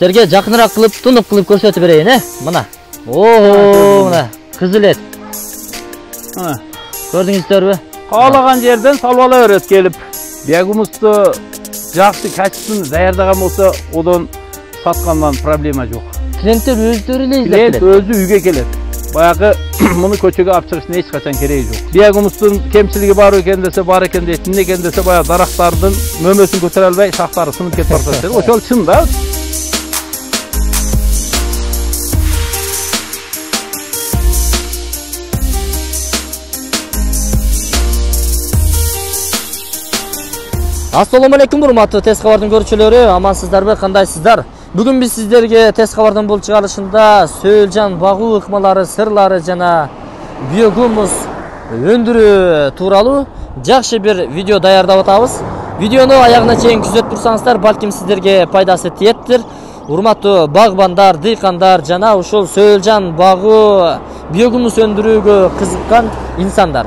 Sizlerге жақынырақ қылып, тұнық қылып көрсетіп берейін, мына. О, мына қызыл ет. Көрдіңіздер бе? Қалаған жерден салып ала береді келіп. Биягумусты жақсы качественно даярдаған болса, одан сатқаннан проблема жоқ. Клиенттер өздері іздеп келеді. Клиент өзі үйге келеді. Баяғы мұны көшеге алып шығышына ешқашан керегі жоқ. Биягумустың кемшілігі бар екен десе, бар екен дейді. Не екен десе, баяғы дарақтардың мөмесін көтере албай, шақтары сынып кетіп бара жатады. Ошол шын да. Assalamu alaikum, урматтуу тез кабардын көрүүчүлөрү, амансыздарбы, кандайсыздар? Бүгүн биз сиздерге тез кабардын бул чыгарылышында сөөлжан багуу ыкмалары, сырлары жана биогумус өндүрүү тууралуу жакшы бир видео даярдап атабыз. Видеону аягына чейин күзөтүп турсаңыздар, балким сиздерге пайдасы тиеттир. Урматтуу багбандар, дыйкандар жана ушул сөөлжан багуу биогумус өндүрүүгө кызыккан инсандар.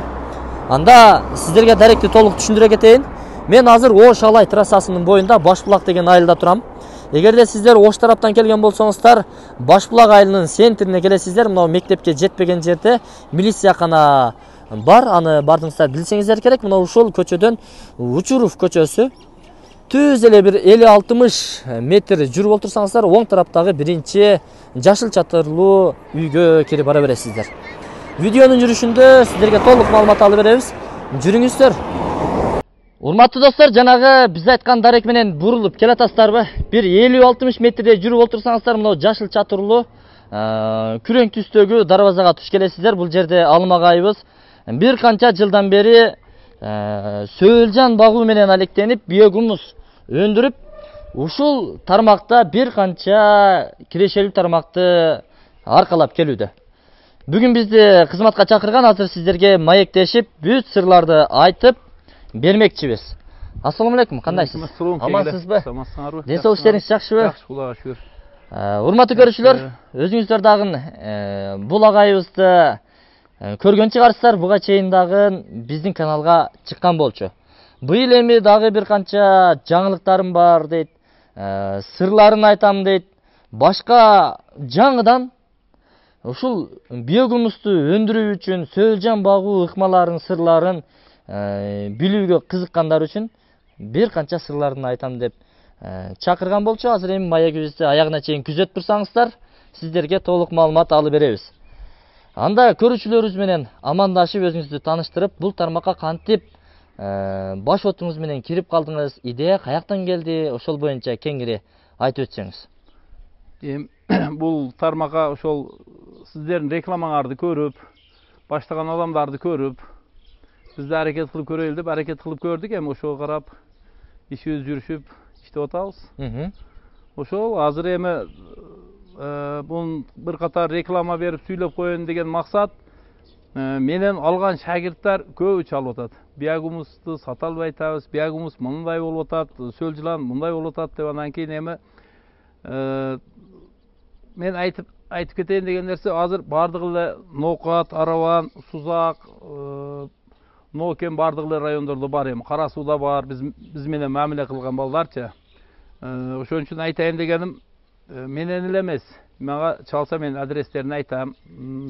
Анда сиздерге даректи толук түшүндүрө кетейин. Мен азыр Ош Алай трассасынын боюнда Башбулак деген айылда турам. Эгерде сиздер Ош тараптан келген болсоңуздар, Башбулак айылынын центрине келесиздер. Мына мектепке жетпеген жерде милициякана бар. Аны бардыңыздар билсеңиздер керек. Мына ушул көчөдөн Учуров көчөсү түз эле бир 50-60 метр жүрүп отурсаңыздар, оң тараптагы биринчи жашыл чатырлуу үйгө кирип бара бересиздер. Видеонун жүрүшүндө сиздерге толук маалымат алып беребиз. Жүрүңүздөр. Урматтуу достор, жанагы биз айткан дарек менен бурулуп келатасыздарбы? Бир 50-60 метрде жүрүп отурсаңыздар, мына жашыл чатырлуу күрөң түстөгү дарбазага туш келесиздер. Бул жерде алым агайыбыз бир канча жылдан бери сөөлжан багуу менен алектенип, биогумус өндүрүп, ушул тармакта бир канча кирешелүү тармакты аркалап келүүдө. Бүгүн бизди кызматка чакырган, азыр сиздерге маектешип, бүт сырларды айтып бермекчибиз. Ассаламу алейкум, кандайсыз? Амансызбы? Денсаулык иштериңиз жакшыбы? Жакшы, Кудайга шүгүр. Урматтуу көрүүчүлөр, өзүңүздөр дагы бул агайыбызды көргөн чыгарсыздар. Буга чейин дагы биздин каналга чыккан болчу. Быйыл эми дагы бир канча жаңылыктарым бар дейт, сырларын айтам дейт. Башка жаңыдан ушул биогумусту өндүрүү үчүн сөөлжан багуу ыкмаларын, сырларын билүүгө кызыккандар үчүн бир канча сырларын айтам деп чакырган болчу. Азыр эми маегибизди аягына чейин күзөтүп турсаңыздар, сиздерге толук маалымат алып беребиз. Анда көрүүчүлөрүбүз менен амандашып, өзүңүздү тааныштырып, бул тармакка кантип баш отуңуз менен кирип калдыңыз, идея каяктан келди, ошол боюнча кеңири айтып өтсөңүз. Бул тармакка ошол сиздердин рекламаңарды көрүп, баштаган адамдарды көрүп, biz de hareket kılıp göreyim deyip hareket kılıp gördük hem oşo karab işimiz yürüşüp işte otağız. Oşo hazır eme bunun bir katar reklama verip süylep koyun degen maksat menen algan şagirtler köp çalıp otat. Biagumuzdu satalbay aytabыз, biagumuz mындай болуп атат, сөөлжүлан мындай болуп атат деп анан кийин эми мен айтып кетейин деген нерсе азыр бардыгы эле Ноокат, Араван, Сузак, Нокен бардыгы райондордо бар эми, Кара сууда бар, биз менен мамиле кылган балдарчы. Ошон үчүн айтайын дегеним, менен эле эмес, мага чалса мен адрестерин айтам,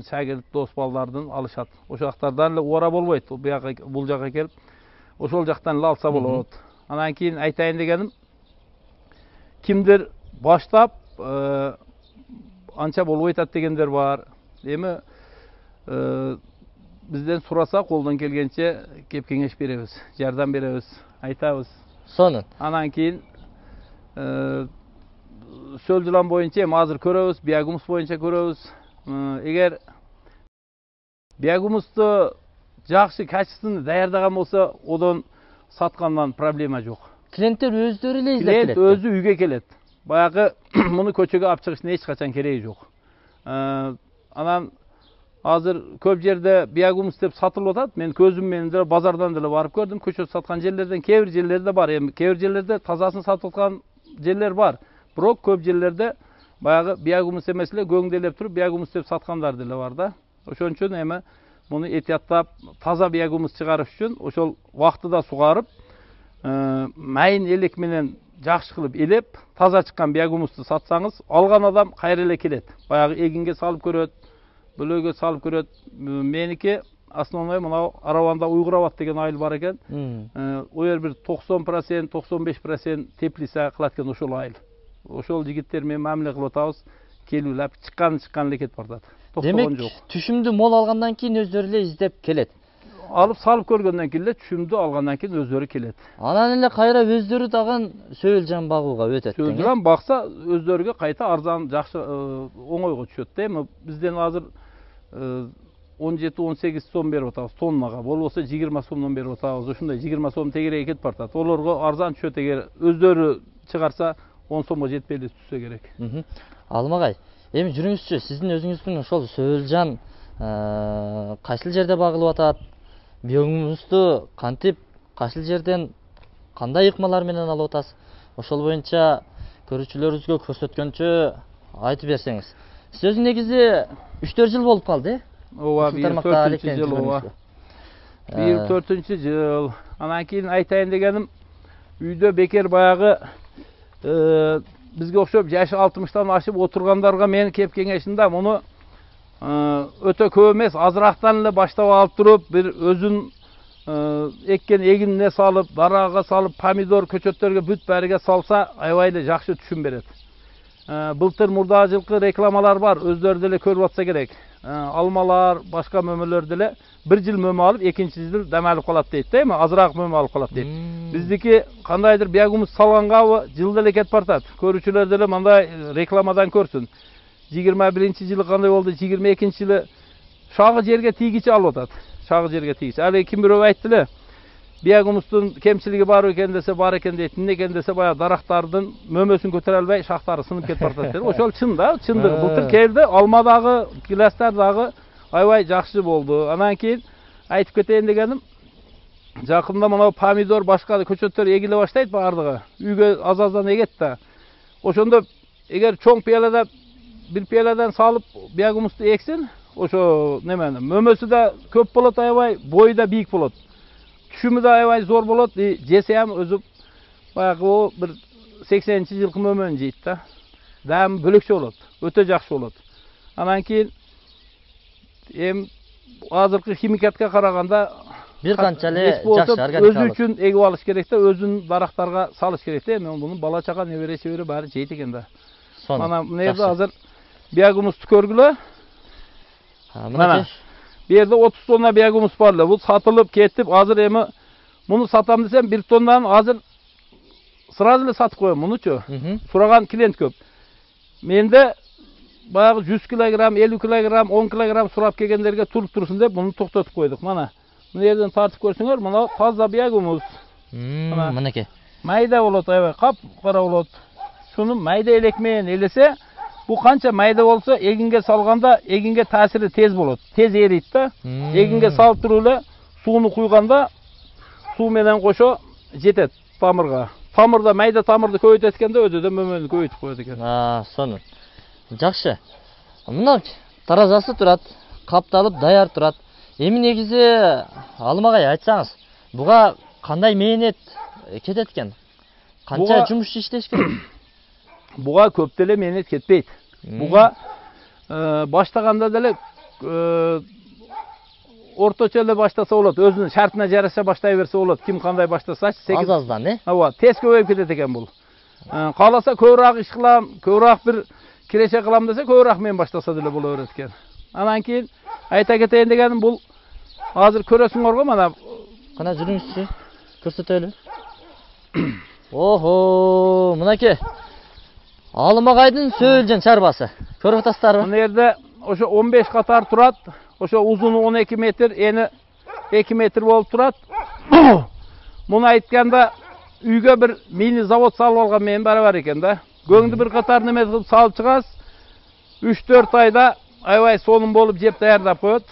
шагирт дос балдардын алышат. Ошол жактардан эле убара болбойт, бул жакка келип, ошол жактан эле алса болот. Анан кийин айтайын дегеним, кимдир баштап анча болбой атат дегендер бар. Эми бизден сураса колдон келгенче кеп кеңеш беребиз, жардам беребиз, айтабыз. Сонун. Анан кийин сөөлжүлан боюнча эми азыр көрөбүз, биогумус боюнча көрөбүз. Эгер биогумусту жакшы качественно даярдаган болсо, одан саткандан проблема жок. Клиенттер өздөрү эле издеп келет. Клиент өзү үйгө келет. Баягы муну көчөгө алып чыгышына эч качан кереги жок. Анан азыр көп жерде биогумус деп сатылып атат. Мен көзүм менен деле базардан деле барып көрдүм. Көчөдө саткан жерлерден кээ бир жерлерде бар. Эми кээ бир жерлерде тазасын сатып аткан жерлер бар. Бирок көп жерлерде баягы биогумус эмес эле көңдөйлөп туруп биогумус деп саткандар деле бар да. Ошон үчүн эми муну этияттап таза биогумус чыгарыш үчүн ошол убактыда сугарып, майын элек менен жакшы кылып элеп, таза чыккан биягумусту сатсаңыз, алган адам кайра эле келет. Баягы эгинге салып көрөт, бөлөгө салып көрөт. Меники основной мынау Араванда Уйгурават деген айыл бар экен. Оер бир 90%, 95% теплиса кылат экен ошол айыл. Ошол жигиттер менен мамиле кылып атабыз. Келүүлөп чыккан эле кетип бардат. Демек, түшүмдү мол алгандан кийин өздөрү эле издеп келет. Алып салып көргөндөн кийин эле түшүмдү алгандан кийин өздөрү келет. Анан эле кайра өздөрү дагы сөөлжан багууга өтөт. Сөөлжан бакса өздөрүгө кайта арзан, жакшы оңойго түшөт да. Эми бизден азыр 17-18 сом берип атабыз тоннага. Болбосо 20 сомдон берип атабыз. Ошондой 20 сом тегерекке кетип бартат. Олорго арзан түшөт, эгер өздөрү чыгарса 10 сомго жетпей эле түшсө керек. Алмагай, эми жүрүңүзчү, сиздин өзүңүздүн ошол сөөлжан кайсыл жерде багылып атат? Биогумусту кантип, кайсыл жерден кандай ыкмалар менен алып атасыз? Ошол боюнча көрүүчүлөрүбүзгө көрсөткөнчө айтып берсеңиз. Сөз негизи 3-4 жыл болуп калды, Ооба, 4-4 жыл, ооба. 1-4 жыл. Анан кийин айтайын дегеним, үйдө бекер баягы бизге окшоп жашы 60-тан ашып отургандарга мен кеп кеңешимде муну өтө көп эмес, азырактан эле баштап алып туруп, бир өзүн эккен эгинине салып, дарага салып, помидор, көчөттөргө бүт бәріге салса, аябай эле жакшы түшүм берет. Былтыр мурда жылкы рекламалар бар, өздөрү деле көрүп атса керек. Алмалар, башка мөмөлөр деле 1 жыл мөмө алып, 2-нчи жыл дем алып калат дейт да, эми азыраак мөмө алып калат дейт. Биздики кандайдыр биягумус салгангабы жыл деле кетип бартат. Көрүүчүлөр деле мындай рекламадан көрсүн. 21-нчи жылы кандай болду, 22-нчи жылы шагы жерге тийгичи алып атат. Шагы жерге тийгичи. Али ким бирөө айтты эле, биягумустун кемчилиги бар экен десе бар экен дейт. Эмне экен десе баягы дарактардын мөмөсүн көтөрө албай шактары сынып кетип бартат дейт. Ошол чын да, чындыгы. Былтыр келди, алмадагы, гиластар дагы аябай жакшы болду. Анан кийин айтып кетейин дегеним, жакында мына помидор, башка көчөттөр эгиле баштайт бардыгы. Үйгө аз-аздан эгет да. Ошондо эгер чоң пиялада bir piyaладан салып биягумусту эксин, ошо немени мөмөсү да көп болот, аябай бою да бийик болот. Түшүмү да аябай зор болот, жесе ham өзү баягы о бир 80-нчи жылкы мөмөнү жейт да. Дам бөлөкчө болот, өтө жакшы болот. Анан кийин азыркы химикатка караганда бир канча эле жакшы органикалык. Өзү үчүн эгип алыш керек да, өзүнүн дарактарга салыш керек да. Эми муну бала чага небере чебере баары жейт экен да. Мана мына жерде азыр биягумусту көргүлө. Мына бу жерде 30 тонна биягумус бар эле. Бул сатылып кетип, азыр эми муну сатам десем 1 тоннаны азыр сразу эле сатып коем мунучу. Сураган клиент көп. Менде баягы 100 килограмм, 50 килограмм, 10 килограмм сурап келгендерге туруп турсун деп муну токтотуп койдук. Мана мына жерден тартып көрсөңөр, мына таза биягумус. Мынакей. Майда болот, аябай кап кара болот. Шуну майда элек менен элесе, bu kança mayda olsa eginge salganda eginge tasiri tez bolot. Tez eriyt da. Eginge salıp turuyla suunu kuyganda su menen koşo jetet tamırga. Tamırda mayda tamırdı көйөт etkende özü de mömөнү көйөтүп коет экен. Сонун. Жакшы. Мына таразасы турат, капталып даяр турат. Эми негизи Алмагай айтсаңыз, буга кандай мээнет кетет экен? Канча жумуш иштеш керек? Буга көп деле мээнет кетпейт. Буга баштаганда деле орточо эле баштаса болот. Өзүнүн шартына жараша баштай берсе болот. Ким кандай баштасачы, 8 аз-аздан, Ооба, тез көбөйүп кетет экен бул. Кааласа көбүрөөк иш кылам, көбүрөөк бир киреше кылам десе көбүрөөк мен баштаса деле боло берет экен. Анан кийин айта кетейин дегеним, бул азыр көрөсүңөр го, мана кана жүрүңүзчү, көрсөтөлү. Охо, мынакей Алмагайдын сөөлжөн чарбасы. Көрүп атасыздарбы? Мына жерде ошо 15 катар турат. Ошо узуну 12 метр, ени 2 метр болуп турат. Муну айтканда үйгө бир мини завод салып алган менен барабар экен да. Көңдү бир катар неме кылып салып чыгасыз. 3-4 айда аябай сонун болуп жеп даярдап коет.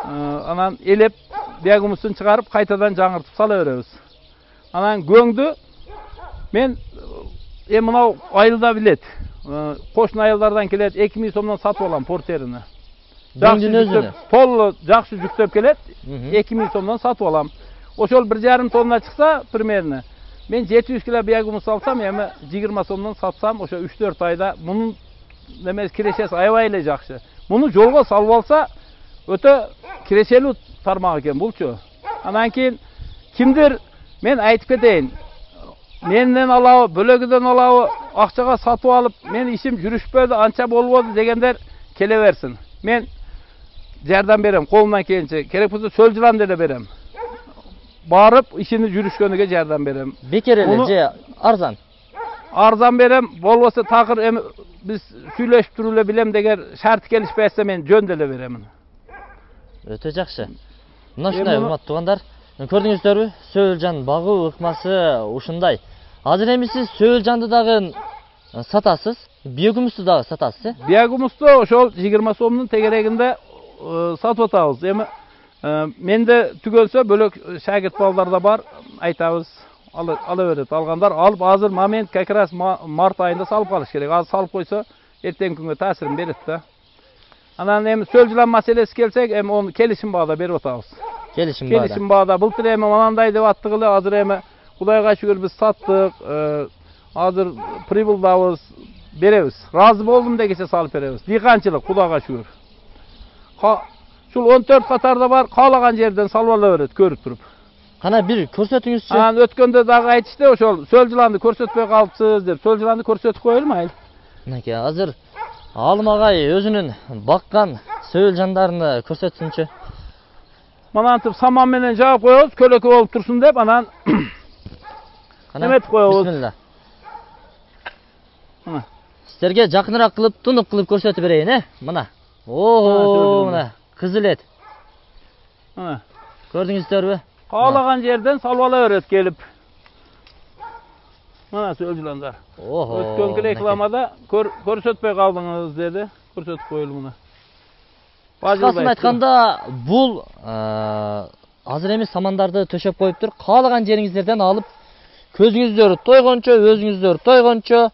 Анан элеп биягумустун чыгарып кайтадан жаңыртып сала беребиз. Анан көңдү мен мынау айылда билет. Кошуна айылдардан келет, 2000 сомдон сатып алам портерini. Көңдүн өзүнө. Толу жакшы жүктөп келет, 2000 сомдон сатып алам. Ошол 1,5 tonna çıksa примерно. Men 700 kilo biyagumus alsam, emi 20 somdan satsam, oşo 3-4 ayda bunun demez kireçesi aybay jakşı. Bunu jolga salып alsa, öte kireçeli tarmak eken bulçu. Andan keyin kimdir, men aytıp keteyin. Menden alağı, bölögüden alağı, akçaga satıp alıp, men işim жүрüşpödü, ança bolbodu degenler kele versin. Men jardam berem, kolumdan kelince, kerek bolsa sölcülan dele berem. Barıp işini жүрüşkönüge jardam berem. Bekер эле же арзан. Arzan berem, bolbosa takır biz süyleşip durule bilem deger şart kelişpese men jöndele beremin. Өтө жакшы. Мына ушундай урматтуу туугандар, көрдүңүздөрбү? Сөөлжан багуу ыкмасы ушундай. Азыр эми сиз сөөлжанды дагы сатасыз, биогумусту дагы сатасыз, э? Biogumustу ошол 20 сомдун тегерегинде сатып атабыз. Эми менде түгөнсө бөлөк шагирт балдар да бар, айтабыз, ала берет. Алгандар алып азыр момент как раз март айында салып калыш керек. Азыр салып койсо, эртең күнгө таасирин берет да. Анан эми сөлжүлан маселеси келсек, эми onu келишим баада берип атабыз. Келишим баада. Былтыр эми манандай деп аттык эле, азыр эми Кудайга шүгүр биз саттык. Азыр прибылдабыз, беребиз. Разы болдум дегенче салып беребиз. Дыйканчылык Кудайга шүгүр. Шул 14 катарда бар, каалаган жерден салып ала берет, көрүп туруп. Кана бир көрсөтүңүзчү. Анан өткөндө дагы айтышты, ошол сөлжүланды көрсөтпөй калыпсыз деп. Сөлжүланды көрсөтүп коелума айыл? Мынакей азыр Алым агай өзүнүн баккан сөөлжандарын көрсөтсүнчү. Манантып саман менен жаап коебуз, көлөкө болуп турсун деп, анан эметип коебуз. Бисмилла. Сиздерге жакыныраак кылып, тунук кылып көрсөтүп берейин, э? Мына. Ого, мына кызыл эт. Көрдүңүздөрбү? Каалаган жерден салып ала берет келип. Мына сөөлжүландар. Өткөнкү рекламада көрсөтпөй калдыңыз деди. Көрсөтүп коелу муну. Кыскасын айтканда, бул азыр эми самандарды төшөп коюптур. Каалаган жериңиздерден алып, көзүңүздөр тойгончо, өзүңүздөр тойгончо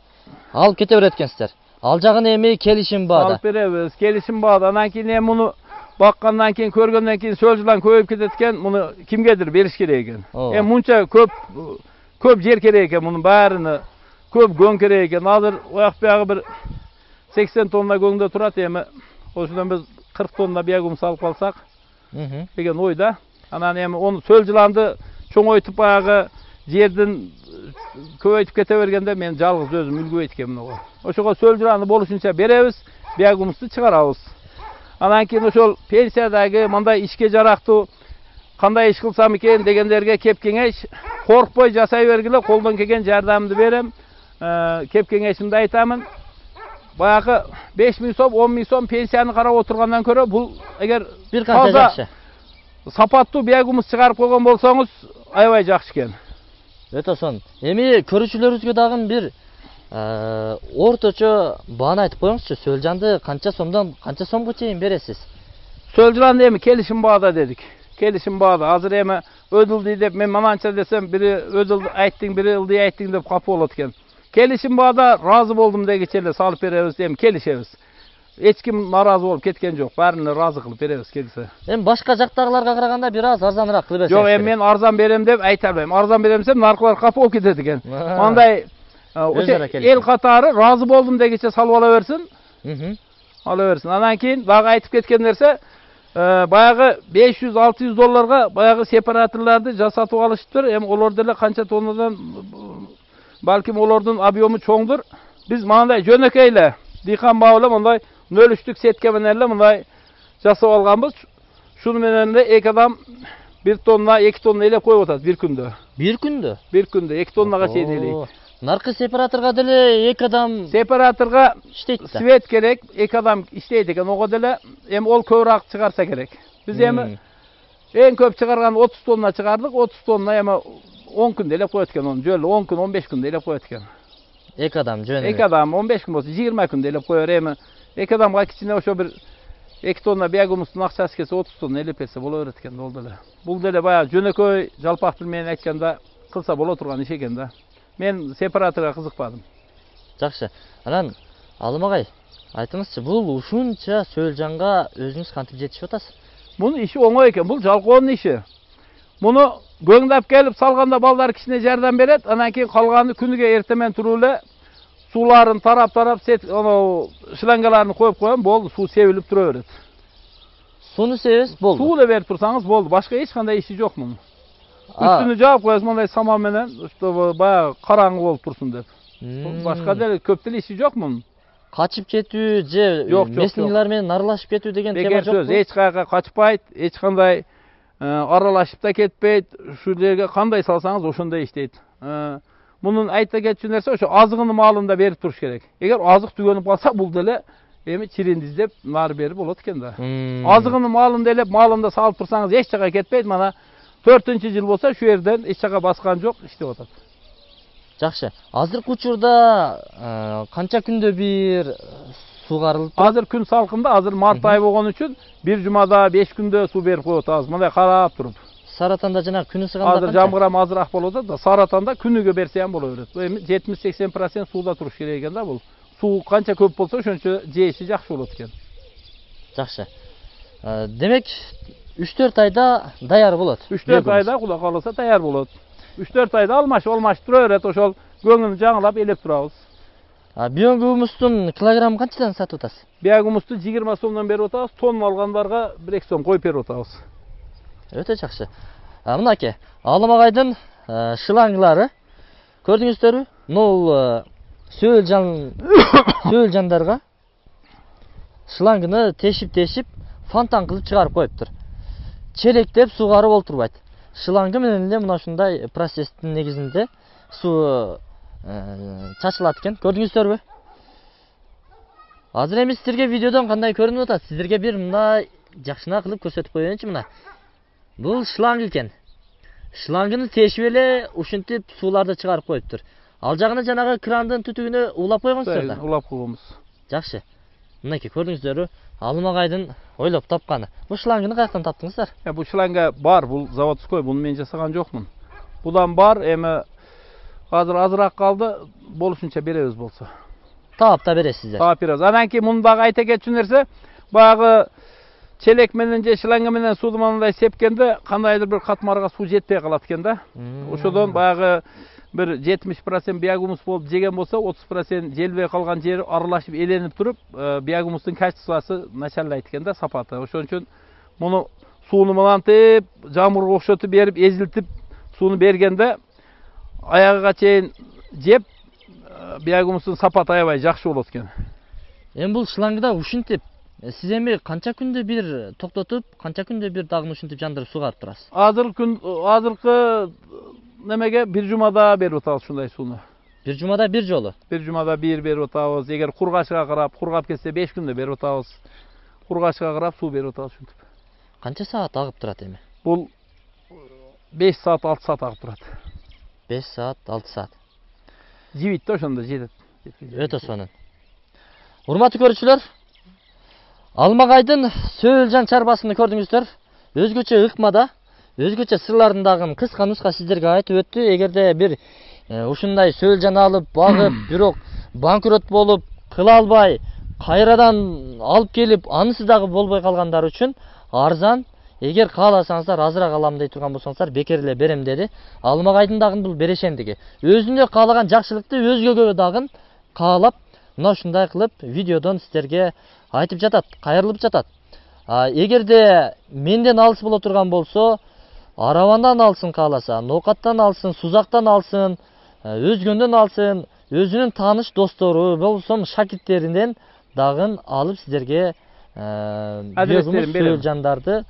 алып кете берет экенсиздер. Ал жагын эми келишим баада. Алып беребиз, келишим баада. Анан кийин эми муну баккандан кийин, көргөндөн кийин сөөлжүлан көбөйүп кетет экен, муну кимгедир бериш керек экен. Эми мунча көп жер керек экен, мунун баарыны көп көң керек экен. Азыр ояк биягы бир 80 тонна көңдө турат, эми ошондон биз 40 тонна биогумус алып калсак деген ойда. Анан эми onu сөөлжүланды чоңойтуп баягы жердин көбөйтүп кете бергенде мен жалгыз өзүм үлгүбөйт экенмин ого. Ошого сөөлжүланды болушунча беребиз, биогумусту чыгарабыз. Анан кийин ошол пенсиядагы мындай ишке жарактуу кандай иш кылсам экен дегендерге кеп кеңеш, коркпой жасай бергиле, колдон келген жардамымды берем. Кеп кеңешимди айтамын. Баягы 5000 сом, 10.000 сом пенсияны карап отургандан көрө, бул эгер бир канча жакшы. Сапаттуу биогумус чыгарып койгон болсоңуз, аябай жакшы экен. Өтө сон. Эми көрүүчүлөрүбүзгө дагы бир орточо бааны айтып коюңузчу. Сөөлжанды канча сомдон канча сомго чейин бересиз? Сөөлжанды эми келишим баада дедик. Келишим баада. Азыр эми өдүлдү деп мен мананча десем, бири өдүлдү айттың, бири ылдый айттың деп капы болот экен. Келишим баада разы болдум дегенче эле салып беребиз, эми келишебиз. Эч ким наразы болуп кеткен жок. Баарына разы кылып беребиз келсе. Эми башка жактагыларга караганда бир аз арзаныраак кылып берсеңиз. Жок, эми мен арзан берем деп айта албайм. Арзан берем десем, наркылар капы болуп кетет экен. Мындай эл катары разы болдум дегенче салып ала берсин. Ала берсин. Анан кийин дагы айтып кеткен нерсе, баягы 500-600 долларга баягы сепараторларды жасатып алышыптыр. Эми олор деле канча тоннадан, балким олордун объему чоңдур. Биз мындай жөнөкөй эле дыйкан бабы эле мындай нөлүштүк сетке менен эле мындай жасап алганбыз. Шуну менен эле эки адам 1 тонна, 2 тонна элеп коюп атат бир күндө. Бир күндө? Бир күндө 2 тоннага чейин элейт. Наркы сепараторга деле 2 адам сепараторга иштейт да. Свет керек, 2 адам иштейт экен. Ого деле эми ол көбүрөөк чыгарса керек. Биз эми эң көп чыгарган 30 тонна чыгардык. 30 тонна эми 10 күндө элеп коет экен, onu жөлү 10 күн, 15 күндө элеп коет экен. 2 адам жөн. 2 адам 15 күн болсо 20 күндө элеп коер. Эми 2 адамга кичине ошо бир 2 тонна биогумустун акчасы келсе 30 тонна элеп берсе боло берет экен ол деле. Бул деле баягы жөнөкөй жалпак тил менен айтканда кылса боло турган иш экен да. Мен сепараторга кызыкпадым. Жакшы. Анан Алым агай, айтыңызчы, бул ушунча сөөлжанга өзүңүз кантип жетишип атасыз? Бунун иши оңой экен. Бул жалкоонун иши. Bunu göңдәп kelip salganda balдар kişine jardam beret. Andan keyin kalganı күнүгө эртемен туруп эле suların tarap onu şlangalarını koyup koyun boldu. Su sevilip dura berет. Sunu sevesiz boldu. Su da berip tursanız boldu. Başka hiç kanday işi yok bunun. Üstünü jap koyasız monday saman menen işte bayağı karаңgı bolup tursun dep. Başka da köpteli işi yok bunun. Kaçıp ketүү же местныйлар менен аралашып кетүү деген тема жокпу? Söz, hiç kayga kaçpayt, hiç kanday aralaşıp da ketpeyt. Şu yerge kanday salsanız oşonday işteyt. Bunun ayta geçen nerse şu azığını malında berip turuş gerek. Eğer azık tügönüp kalsa bul dele emi çirindizlep nar berip bolat eken da. Azığını malında elep malında salıp tursanız hiç çağa ketpeyt. Mana 4-cü yıl bolsa şu yerden hiç çağa baskan yok işte otat. Жакшы. Азыркы учурда канча күндө бир сугарылып? Азыр күн салкында, азыр март айы болгон үчүн бир жумада 5 күндө су берип коет азыр. Мындай карап туруп. Саратанда жана күнү сыганда азыр жамгырам азыраак болуп атат да, Саратанда күнүгө берсе ham боло берет. Эми 70-80% сууда туруш керек экен да бул. Суу канча көп болсо ошончо жээши жакшы болот экен. Жакшы. Демек 3-4 айда даяр болот. 3-4 айда кула калса даяр болот. 3-4 ayda almaş dura öret oşol göңünü жаңылап elep turabız. Biogumustun kilogram kançadan satып atасыз? Biogumustu 20 сомдон берип атабыз, тонн алгандарга 1-2 сом коюп берип атабыз. Өтө жакшы. Мынакей, Алымагайдын шылаңлары көрдүңүздөрбү? Бул сөөлжандарга шылаңгыны тешип фонтан кылып чыгарып коюптур. Челектеп сугарып олтурбайт. Шылаңгы менен эле мына ушундай процесстин негизинде суу чачылат экен. Көрдүңүздөрбү? Азыр эми сиздерге видеодон кандай көрүнүп атат? Сиздерге бир мындай жакшына кылып көрсөтүп коеюнчу мына. Бул шланг экен. Шлангыны тешип эле ушинтип сууларды чыгарып коюптур. Ал жагына жанагы крандын түтүгүнө улап койгонсуздар да? Улап койгонбуз. Жакшы. Мынакей көрдүңүздөрбү? Алымагайдын ойлоп тапканы. Бул шлангыны каяктан таптыңыздар? Бул шланга бар, бул заводской, буну мен жасаган жокмун. Будан бар, эми азыр азыраак калды, болушунча беребиз болсо. Таап да бересиздер. Таап беребиз. Анан кийин муну дагы айта кетчү нерсе, баягы челек менен же шланга менен сууду мындай сепкенде кандайдыр бир катмарга суу жетпей калат экен да. Ошодон баягы bir 70% биогумус болуп жеген болсо 30% желбей калган жери аралашып эленип туруп, биогумустун качествосы начарлайт экен да, сапаты. Ошон үчүн муну сууну мынантип, жамгырга окшотуп берип, эзилтип сууну бергенде аягыга чейин жеп, биогумустун сапаты аябай жакшы болот экен. Эми бул шлангда ушинтип сиз эми канча күндө бир токтотуп, канча күндө бир дагы ушинтип жандырып сугарып турасыз? Азыркы немеге bir jumada berip atабыз ушундай сууну. Bir jumada bir жолу. Bir jumada bir berip atабыз. Эгер кургашка карап, кургап кетсе 5 күндө берип атабыз. Кургашка карап суу берип атабыз ушинтип. Канча саат агып турат эми? Бул 5 saat 6 saat агып турат. 5 saat 6 saat. Жибит да ошондо жетет. Өтө сонун. Урматтуу көрүүчүлөр, Алымагайдын сөөлжан чарбасыны көрдүңүздөр. Өзгөчө ыкмада, өзгөчө сырларындагы кыска нуска сиздерге айтып өттү. Эгерде бир ушундай сөөлжан алып, багып, бирок банкрот болуп, кыла албай, кайрадан алып келип, анысы дагы болбой калгандар үчүн арзан. Эгер кааласаңыздар, азыраак алам дей турган болсоңуздар, бекер эле берем деди. Алымагайдын дагы бул берешендиги. Өзүнө каалаган жакшылыкты өзгөгө дагы каалап, мына ушундай кылып видеодон сиздерге айтып жатат, кайрылып жатат. Эгерде менден алыс боло турган болсо, арабандан алсын кааласа, ноокаттан алсын, сузактан алсын, өзгөндөн алсын, өзүнүн тааныш достору болсо шакирттеринен дагы алып сиздерге адрестерин берем. Сөөлжандарды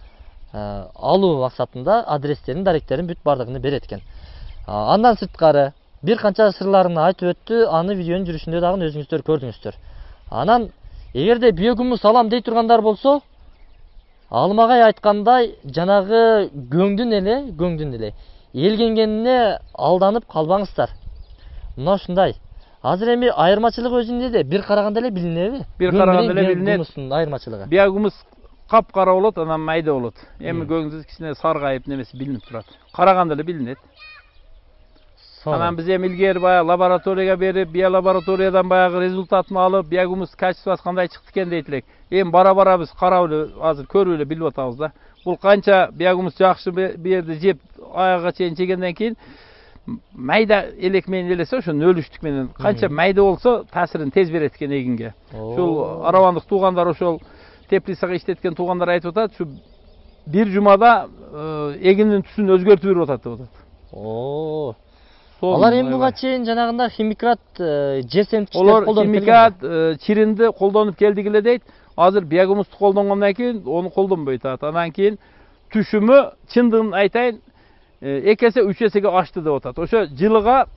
алуу максатында адрестерин, даректерин бүт бардыгын берет экен. Андан сырткары бир канча сырларын айтып өттү, аны видеонун жүрүшүндө дагы өзүңүздөр көрдүңүздөр. Анан эгерде биогумус алам дей тургандар болсо, Алымагай айткандай, жанагы göңдүн эле элгенгенине алданып калбаңыздар. Мына ушундай. Азыр эми айырмачылыгы өзүндө эле бир караганда эле билинеби? Бир караганда эле билинет. Айырмачылыгы. Биогумус капкара болот, анан майда болот. Эми göңдү кичине саргайып немеси билинип турат. Караганда эле билинет. Анан биз эми илгери баягы лабораторияга берип, биолабораториядан баягы результатын алып, биогумус качествосы кандай чыкты экен дейт элек. Эми бара-бара биз карап эле, азыр көрүп эле билип атабыз да. Бул канча биягымыз жакшы бу жерде жеп аяга чейин жегенден кийин майда элек менен элесе ошо нөлүштүк менен канча майда болсо таасирин тез берет экен эгинге. Ушул аравандык туугандар ошол теплицага иштеткен туугандар айтып атат, ушу бир жумада эгиндин түсүн өзгөртүп берип атат деп атат. Алар эми буга чейин жанагында химикат жерсемткичтер колдонуп химикат чиринди колдонуп келдик эле дейт. Азыр биягумузду колдонгондон кийин ону колдонбой атат. Андан кийин түшүмү чындыгын айтайын 2 эсе 3 эсеге ашты деп атат. Ошо жылыга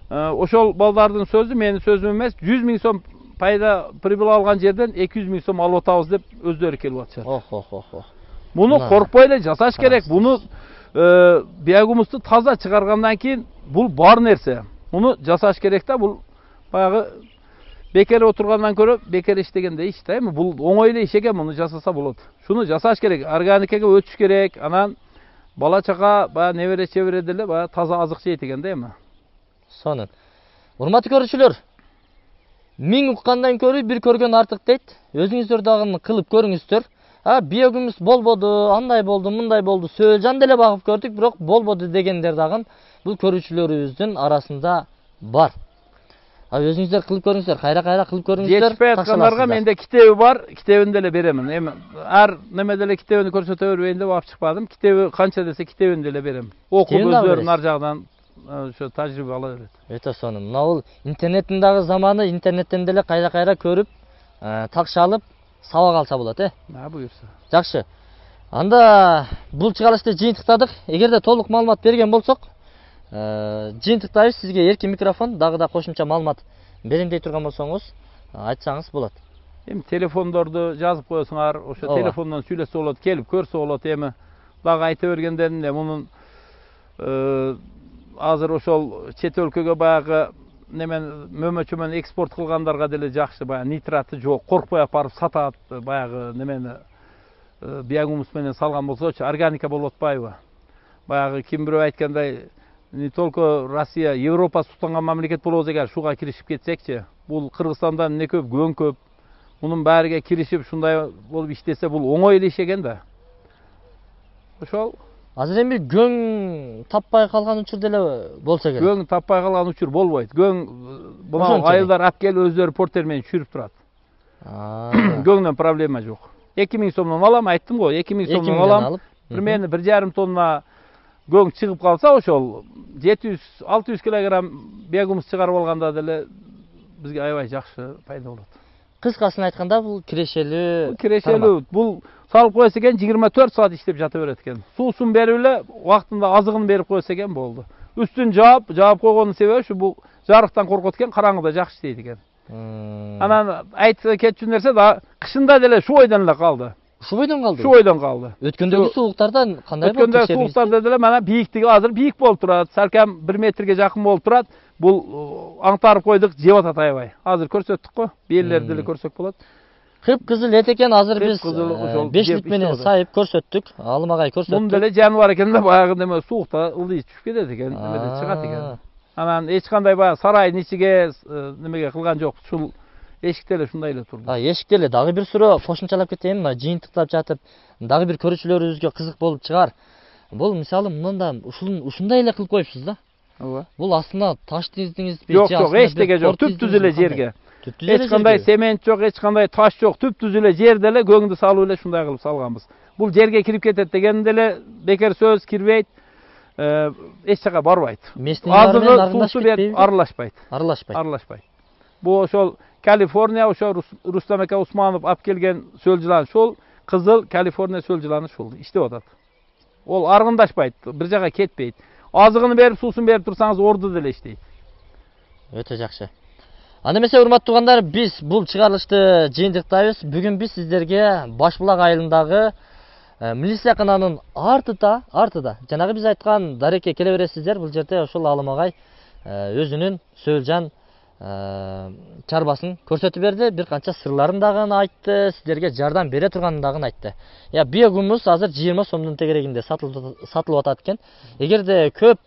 ошол балдардын сөзү менин сөзүм эмес, 100 000 сом пайда прибыл алган жерден 200 000 сом алып атабыз деп өздөрү келип атышат. Муну коркпой эле жасаш керек. Муну биягумузду таза чыгаргандан кийин бул бар нерсе. Муну жасаш керек да, бул баягы бекер отургандан көрө бекер иштегенде иш да, эми бул оңой эле иш экен, муну жасаса болот. Шуну жасаш керек, органикага өтүш керек, анан бала чака баягы небере чебере деле баягы таза азык жейт экен да эми. Сонун. Урматтуу көрүүчүлөр, 1000 уккандан көрүү бир көргөн артык дейт. Өзүңүздөр дагы кылып көрүңүздөр. Биягумус болбоду, андай болду, мындай болду, Сөөлжан деле багып көрдүк, бирок болбоду дегендер дагы бул көрүүчүлөрүбүздүн арасында бар. Өзүңүздөр кылып көрүңүздөр, кайра кылып көрүңүздөр. Жетишпей аткандарга менде китеби бар, китебин деле беремин. Эми ар неме деле китебин көрсөтө бербейин деп алып чыкпадым. Китеби канча десе китебин деле берем. Окуп өздөрүнүн ар жагынан ошо тажрыйба ала берет. Өтө сонун. Мына бул интернеттин дагы заманы, интернеттен деле кайра көрүп, такша алып, сабак алса болот, буюрса. Жакшы. Анда бул чыгарылышты жыйынтыктадык. Эгерде толук маалымат берген болсок, жыйынтыктайбыз. Сизге эркин микрофон, дагы да кошумча маалымат берем дей турган болсоңуз, айтсаңыз болот. Эми телефондорду жазып коесуңар, ошо телефондон сүйлөсө болот, келип көрсө болот. Эми дагы айта бергенден эле мунун азыр ошол чет өлкөгө баягы немен мөмөчөмөн экспорт кылгандарга деле жакшы, баягы нитраты жок, коркпой апарып сатат, баягы немени биягумус менен салган болсочу органика болуп атпайбы? Баягы ким бирөө айткандай, не только Россия, Европа сутанган мамлекет болобуз эгер шуга киришип кетсекчи. Бул Кыргызстанда эмне көп, гөң көп. Мунун баарыга киришип ушундай болуп иштесе бул оңой эле иш экен да. Ошол азыр эми гөң таппай калган учур деле болсо керек. Гөң таппай калган учур болбойт. Гөң мына айылдар алып келип өздөрү портер менен чүрүп турат. Гөңдөн проблема жок. 2000 сомдон алам, айттым го, 2000 сомдон алам. Примерно 1,5 тонна гөң чыгып калса, ошол 700-600 килограмм биягумус чыгарып алганда деле бизге аябай жакшы пайда болот. Кыскасын айтканда бул кирешелүү. Кирешелүү. Бул салып койсо экен 24 саат иштеп жата берет экен. Суусун берип эле убактында азыгын берип койсо экен болду. Үстүн жаап койгонун себеби ушу бул жарыктан коркот экен, караңгыда жакшы иштейт экен. Анан айтса кетчү нерсе да кышында деле шу ойдон эле калды. Шу бойдон калды? Шу бойдон калды. Өткөндөгү сууктардан кандай болду? Өткөндөгү сууктарда деле мана бийиктиги азыр бийик болуп турат. Салкам 1 метрге жакын болуп турат. Бул аңтарып койдук, жеп атат аябай. Азыр көрсөттүк го, бийлерди деле көрсөк болот. Кыпкызыл эт экен, азыр биз 5 лит менен сайып көрсөттүк, алымагай көрсөттүк. Мун деле жаныбар экен да, баягы неме суукта ылдый түшүп кетет экен, немеден чыгат экен. Анан эч кандай баягы сарайдын ичиге немеге кылган жок. Ушул эшикте эле ушундай эле турду. Эшикте эле дагы бир суроо кошумчалап кетейин, мына жыйынтыктап жатып, дагы бир көрүүчүлөрүбүзгө кызык болуп чыгар. Бул мисалы мында ушундай эле кылып коюпсуз да? Ооба. Бул астына таш тийдиңизби? Жок, эчтеге жок, түп-түз эле жерге. Эч кандай семент жок, эч кандай таш жок, түп-түз эле жерде эле гөңдү салып эле ушундай кылып салганбыз. Бул жерге кирип кетет деген деле бекер сөз, кирбейт. Эч жака барбайт. Азыгы суусу бет аралашпайт. Аралашпайт. Бул ошол Калифорния, ошо Рустам ака Усманов алып келген сөл жылан ушул, кызыл Калифорния сөл жыланы ушул иштеп атат. Ол аргындашпайт, бир жака кетпейт. Азыгын берип, суусун берип турсаңыз орду деле иштейт. Өтө жакшы. Анда эмесе урматтуу туугандар, биз бул чыгарылышты жыйынтыктайбыз. Бүгүн биз сиздерге Башбулак айылындагы милициякананын артыда жанагы биз айткан дарекке келе бересиздер. Бул жерде ошол алымагай өзүнүн Сөөлжан чарбасын көрсөтүп берди, бир канча сырларын дагы айтты, сиздерге жардам бере турганын дагы айтты. Биягумус азыр 20 сомдун тегерегинде сатылып атат экен. Эгерде көп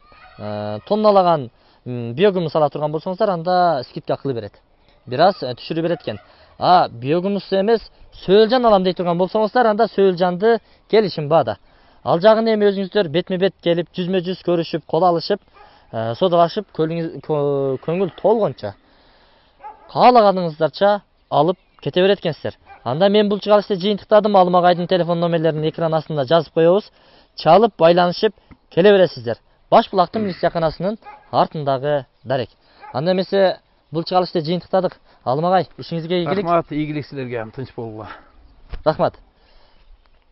тонналаган биягумус ала турган болсоңуздар, анда скидка кылып берет. Бир аз түшүрүп берет экен. Биогумус эмес, Сөөлжан алам дей турган болсоңуздар, анда Сөөлжанды келишим бада. Ал жагын эми өзүңүздөр бетме-бет келип, жүзмө-жүз көрүшүп, кол алышып, содалашып, көңүл толгонча, каалаганыңыздарча алып кете берет экенсиздер. Анда мен бул чыгарышты жыйынтыктадым, Алым агайдын телефон номерлерин экран астында жазып коебуз. Чалып, байланышып келе бересиздер. Башбулактын миссияканасынын артындагы дарек. Анда эмесе бул чыгарышты жыйынтыктадык. Алым агай, ишиңизге ийгилик. Рахмат, ийгилик силерге, тынч болуңар. Рахмат.